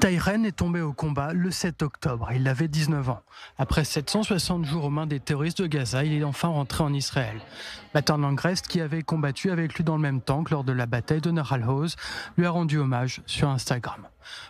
Itai Ren est tombé au combat le 7 octobre. Il avait 19 ans. Après 760 jours aux mains des terroristes de Gaza, il est enfin rentré en Israël. Batan Langrest, qui avait combattu avec lui dans le même tank lors de la bataille de Nahal Oz, lui a rendu hommage sur Instagram.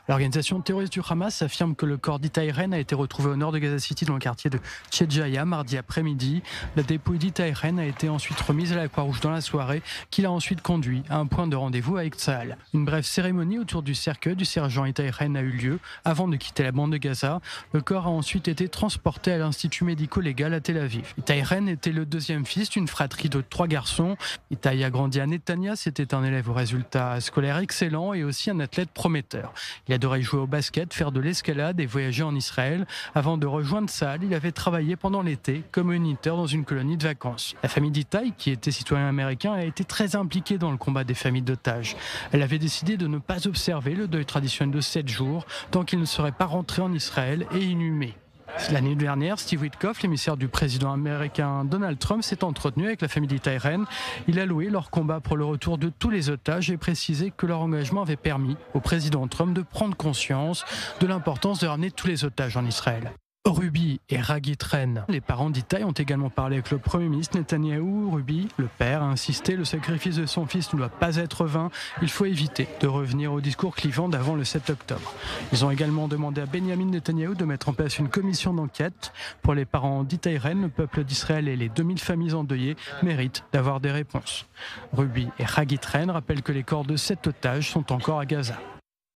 L'organisation terroriste du Hamas affirme que le corps d'Itai Ren a été retrouvé au nord de Gaza City dans le quartier de Tchedjaya mardi après-midi. La dépouille d'Itai Ren a été ensuite remise à la Croix-Rouge dans la soirée, qui l'a ensuite conduit à un point de rendez-vous avec Tsahal. Une brève cérémonie autour du cercueil du sergent Itai Ren a eu lieu avant de quitter la bande de Gaza. Le corps a ensuite été transporté à l'Institut médico-légal à Tel Aviv. Itai Ren était le deuxième fils d'une fratrie de 3 garçons. Itai a grandi à Netanya, c'était un élève aux résultats scolaires excellents et aussi un athlète prometteur. Il adorait jouer au basket, faire de l'escalade et voyager en Israël. Avant de rejoindre Tsahal, il avait travaillé pendant l'été comme moniteur dans une colonie de vacances. La famille d'Itai, qui était citoyen américain, a été très impliquée dans le combat des familles d'otages. Elle avait décidé de ne pas observer le deuil traditionnel de 7 jours tant qu'il ne serait pas rentré en Israël et inhumé. L'année dernière, Steve Witkoff, l'émissaire du président américain Donald Trump, s'est entretenu avec la famille d'Itai Ren. Il a loué leur combat pour le retour de tous les otages et précisé que leur engagement avait permis au président Trump de prendre conscience de l'importance de ramener tous les otages en Israël. Ruby et Hagit Ren, les parents d'Itai, ont également parlé avec le Premier ministre Netanyahou. Ruby, le père, a insisté: le sacrifice de son fils ne doit pas être vain. Il faut éviter de revenir au discours clivant d'avant le 7 octobre. Ils ont également demandé à Benjamin Netanyahou de mettre en place une commission d'enquête. Pour les parents d'Itai Ren, le peuple d'Israël et les 2000 familles endeuillées méritent d'avoir des réponses. Ruby et Hagit Ren rappellent que les corps de 7 otages sont encore à Gaza.